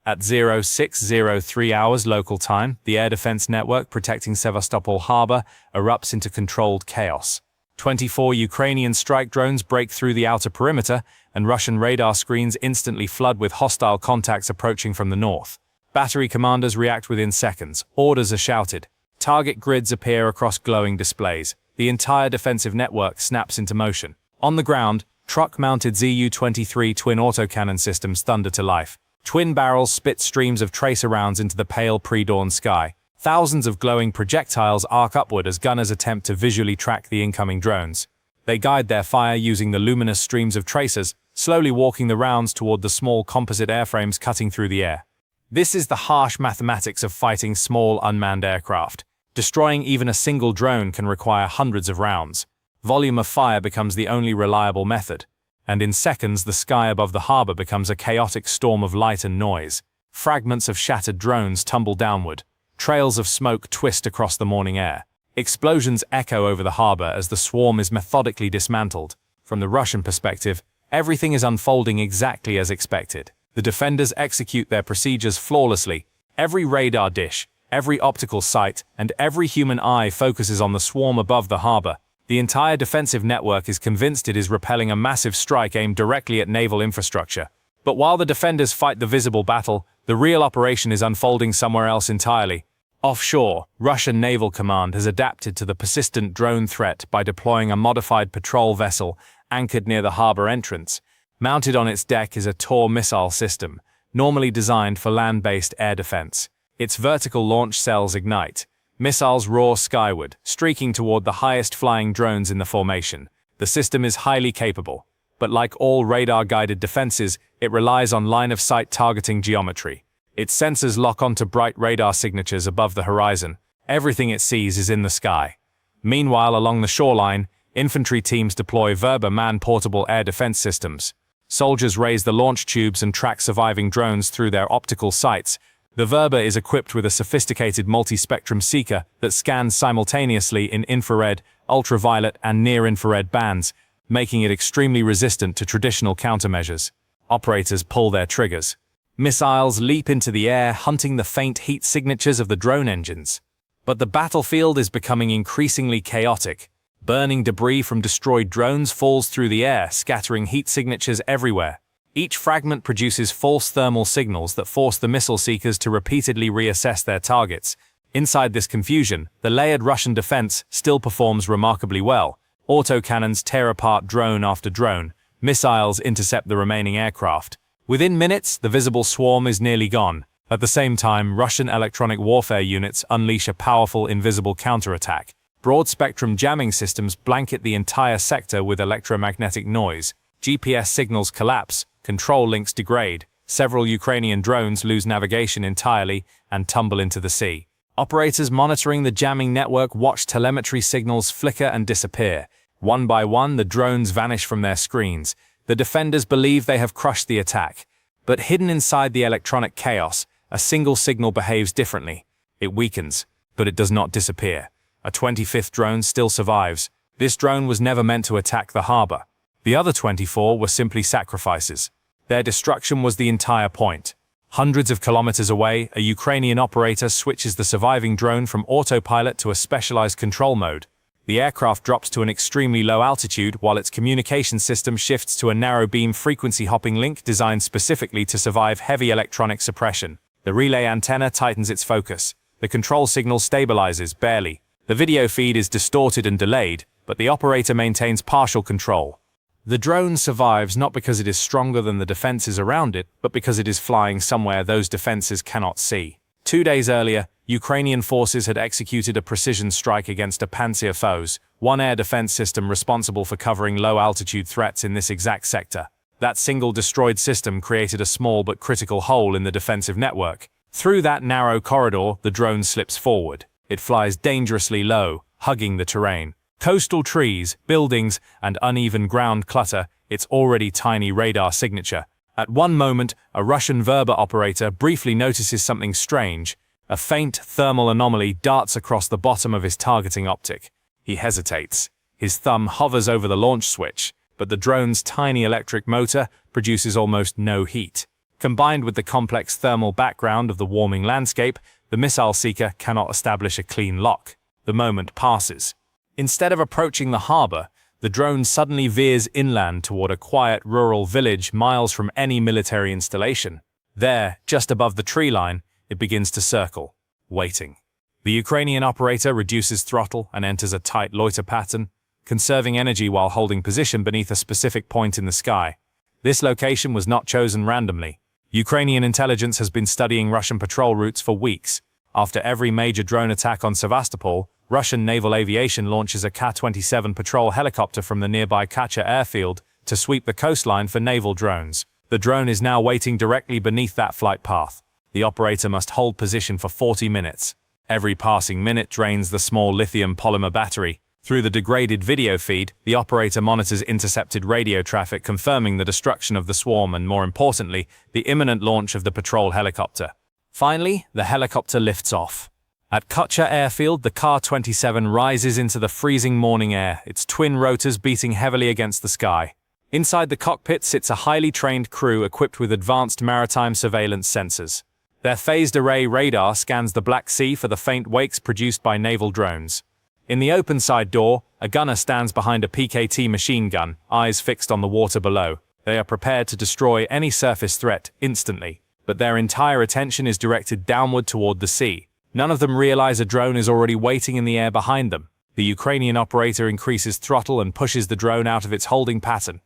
At 0603 hours local time, the air defense network protecting Sevastopol harbor erupts into controlled chaos. 24 Ukrainian strike drones break through the outer perimeter, and Russian radar screens instantly flood with hostile contacts approaching from the north. Battery commanders react within seconds. Orders are shouted. Target grids appear across glowing displays. The entire defensive network snaps into motion. On the ground, truck-mounted Zu-23 twin autocannon systems thunder to life. Twin barrels spit streams of tracer rounds into the pale pre-dawn sky. Thousands of glowing projectiles arc upward as gunners attempt to visually track the incoming drones. They guide their fire using the luminous streams of tracers, slowly walking the rounds toward the small composite airframes cutting through the air. This is the harsh mathematics of fighting small unmanned aircraft. Destroying even a single drone can require hundreds of rounds. Volume of fire becomes the only reliable method, and in seconds the sky above the harbor becomes a chaotic storm of light and noise. Fragments of shattered drones tumble downward. Trails of smoke twist across the morning air. Explosions echo over the harbor as the swarm is methodically dismantled. From the Russian perspective, everything is unfolding exactly as expected. The defenders execute their procedures flawlessly. Every radar dish, every optical sight, and every human eye focuses on the swarm above the harbor. The entire defensive network is convinced it is repelling a massive strike aimed directly at naval infrastructure. But while the defenders fight the visible battle, the real operation is unfolding somewhere else entirely. Offshore, Russian Naval Command has adapted to the persistent drone threat by deploying a modified patrol vessel anchored near the harbor entrance. Mounted on its deck is a Tor missile system, normally designed for land-based air defense. Its vertical launch cells ignite. Missiles roar skyward, streaking toward the highest-flying drones in the formation. The system is highly capable, but like all radar-guided defenses, it relies on line-of-sight targeting geometry. Its sensors lock onto bright radar signatures above the horizon. Everything it sees is in the sky. Meanwhile, along the shoreline, infantry teams deploy Verba man-portable air defense systems. Soldiers raise the launch tubes and track surviving drones through their optical sights. The Verba is equipped with a sophisticated multi-spectrum seeker that scans simultaneously in infrared, ultraviolet, and near-infrared bands, making it extremely resistant to traditional countermeasures. Operators pull their triggers. Missiles leap into the air, hunting the faint heat signatures of the drone engines. But the battlefield is becoming increasingly chaotic. Burning debris from destroyed drones falls through the air, scattering heat signatures everywhere. Each fragment produces false thermal signals that force the missile seekers to repeatedly reassess their targets. Inside this confusion, the layered Russian defense still performs remarkably well. Autocannons tear apart drone after drone. Missiles intercept the remaining aircraft. Within minutes, the visible swarm is nearly gone. At the same time, Russian electronic warfare units unleash a powerful invisible counterattack. Broad-spectrum jamming systems blanket the entire sector with electromagnetic noise. GPS signals collapse. Control links degrade, several Ukrainian drones lose navigation entirely and tumble into the sea. Operators monitoring the jamming network watch telemetry signals flicker and disappear. One by one, the drones vanish from their screens. The defenders believe they have crushed the attack. But hidden inside the electronic chaos, a single signal behaves differently. It weakens, but it does not disappear. A 25th drone still survives. This drone was never meant to attack the harbor. The other 24 were simply sacrifices. Their destruction was the entire point. Hundreds of kilometers away, a Ukrainian operator switches the surviving drone from autopilot to a specialized control mode. The aircraft drops to an extremely low altitude while its communication system shifts to a narrow-beam frequency-hopping link designed specifically to survive heavy electronic suppression. The relay antenna tightens its focus. The control signal stabilizes, barely. The video feed is distorted and delayed, but the operator maintains partial control. The drone survives not because it is stronger than the defenses around it, but because it is flying somewhere those defenses cannot see. 2 days earlier, Ukrainian forces had executed a precision strike against a panzer foes, one air defense system responsible for covering low-altitude threats in this exact sector. That single destroyed system created a small but critical hole in the defensive network. Through that narrow corridor, the drone slips forward. It flies dangerously low, hugging the terrain. Coastal trees, buildings, and uneven ground clutter its already tiny radar signature. At one moment, a Russian Verba operator briefly notices something strange. A faint thermal anomaly darts across the bottom of his targeting optic. He hesitates. His thumb hovers over the launch switch, but the drone's tiny electric motor produces almost no heat. Combined with the complex thermal background of the warming landscape, the missile seeker cannot establish a clean lock. The moment passes. Instead of approaching the harbor, the drone suddenly veers inland toward a quiet rural village miles from any military installation. There, just above the tree line, it begins to circle, waiting. The Ukrainian operator reduces throttle and enters a tight loiter pattern, conserving energy while holding position beneath a specific point in the sky. This location was not chosen randomly. Ukrainian intelligence has been studying Russian patrol routes for weeks. After every major drone attack on Sevastopol, Russian naval aviation launches a Ka-27 patrol helicopter from the nearby Katchcha airfield to sweep the coastline for naval drones. The drone is now waiting directly beneath that flight path. The operator must hold position for 40 minutes. Every passing minute drains the small lithium polymer battery. Through the degraded video feed, the operator monitors intercepted radio traffic, confirming the destruction of the swarm and, more importantly, the imminent launch of the patrol helicopter. Finally, the helicopter lifts off. At Katchcha airfield, the Ka-27 rises into the freezing morning air, its twin rotors beating heavily against the sky. Inside the cockpit sits a highly trained crew equipped with advanced maritime surveillance sensors. Their phased-array radar scans the Black Sea for the faint wakes produced by naval drones. In the open side door, a gunner stands behind a PKT machine gun, eyes fixed on the water below. They are prepared to destroy any surface threat instantly, but their entire attention is directed downward toward the sea. None of them realize a drone is already waiting in the air behind them. The Ukrainian operator increases throttle and pushes the drone out of its holding pattern.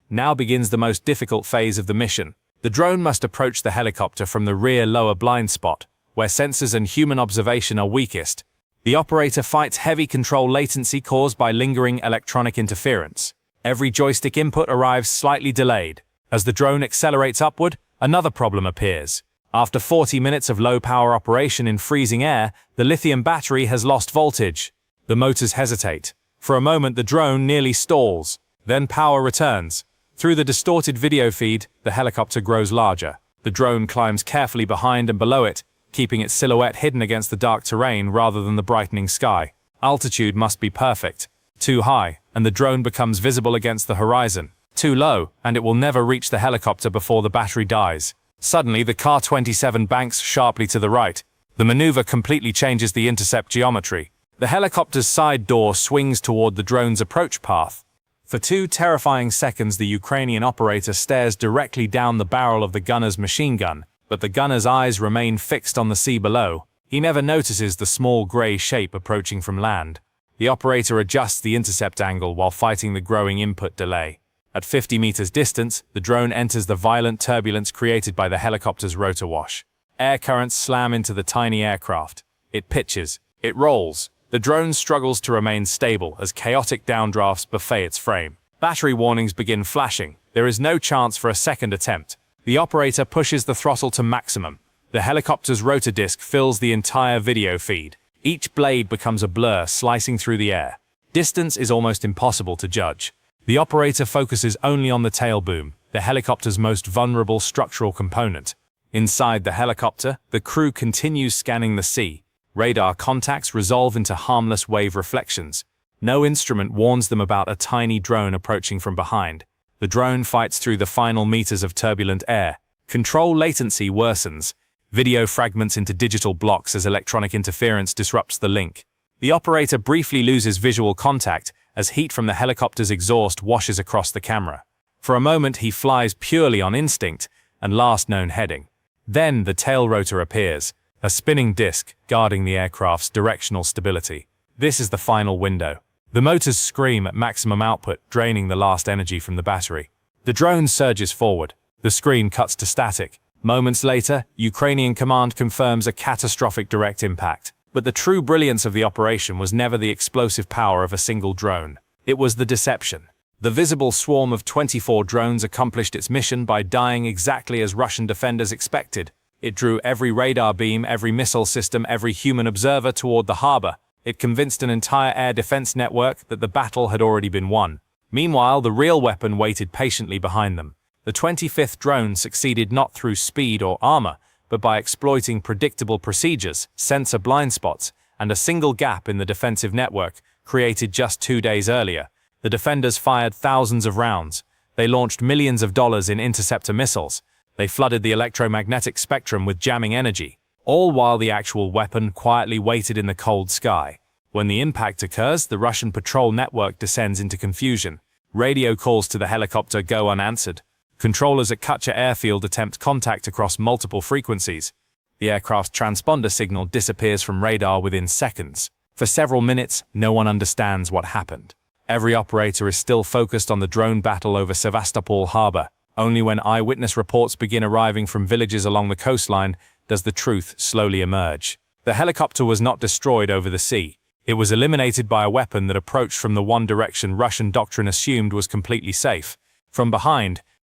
Now begins the most difficult phase of the mission. The drone must approach the helicopter from the rear lower blind spot, where sensors and human observation are weakest. The operator fights heavy control latency caused by lingering electronic interference. Every joystick input arrives slightly delayed. As the drone accelerates upward, another problem appears. After 40 minutes of low-power operation in freezing air, the lithium battery has lost voltage. The motors hesitate. For a moment, the drone nearly stalls. Then power returns. Through the distorted video feed, the helicopter grows larger. The drone climbs carefully behind and below it, keeping its silhouette hidden against the dark terrain rather than the brightening sky. Altitude must be perfect. Too high, and the drone becomes visible against the horizon. Too low, and it will never reach the helicopter before the battery dies. Suddenly, the Ka-27 banks sharply to the right. The maneuver completely changes the intercept geometry. The helicopter's side door swings toward the drone's approach path. For 2 terrifying seconds, the Ukrainian operator stares directly down the barrel of the gunner's machine gun, but the gunner's eyes remain fixed on the sea below. He never notices the small grey shape approaching from land. The operator adjusts the intercept angle while fighting the growing input delay. At 50 meters distance, the drone enters the violent turbulence created by the helicopter's rotor wash. Air currents slam into the tiny aircraft. It pitches. It rolls. The drone struggles to remain stable as chaotic downdrafts buffet its frame. Battery warnings begin flashing. There is no chance for a second attempt. The operator pushes the throttle to maximum. The helicopter's rotor disc fills the entire video feed. Each blade becomes a blur, slicing through the air. Distance is almost impossible to judge. The operator focuses only on the tail boom, the helicopter's most vulnerable structural component. Inside the helicopter, the crew continues scanning the sea. Radar contacts resolve into harmless wave reflections. No instrument warns them about a tiny drone approaching from behind. The drone fights through the final meters of turbulent air. Control latency worsens. Video fragments into digital blocks as electronic interference disrupts the link. The operator briefly loses visual contact as heat from the helicopter's exhaust washes across the camera. For a moment, he flies purely on instinct and last known heading. Then the tail rotor appears, a spinning disc guarding the aircraft's directional stability. This is the final window. The motors scream at maximum output, draining the last energy from the battery. The drone surges forward. The screen cuts to static. Moments later, Ukrainian command confirms a catastrophic direct impact. But the true brilliance of the operation was never the explosive power of a single drone. It was the deception. The visible swarm of 24 drones accomplished its mission by dying exactly as Russian defenders expected. It drew every radar beam, every missile system, every human observer toward the harbor. It convinced an entire air defense network that the battle had already been won. Meanwhile, the real weapon waited patiently behind them. The 25th drone succeeded not through speed or armor, but by exploiting predictable procedures, sensor blind spots, and a single gap in the defensive network created just 2 days earlier. The defenders fired thousands of rounds. They launched millions of dollars in interceptor missiles. They flooded the electromagnetic spectrum with jamming energy, all while the actual weapon quietly waited in the cold sky. When the impact occurs, the Russian patrol network descends into confusion. Radio calls to the helicopter go unanswered. Controllers at Katchcha airfield attempt contact across multiple frequencies. The aircraft's transponder signal disappears from radar within seconds. For several minutes, no one understands what happened. Every operator is still focused on the drone battle over Sevastopol harbor. Only when eyewitness reports begin arriving from villages along the coastline does the truth slowly emerge. The helicopter was not destroyed over the sea. It was eliminated by a weapon that approached from the one direction Russian doctrine assumed was completely safe. From behind,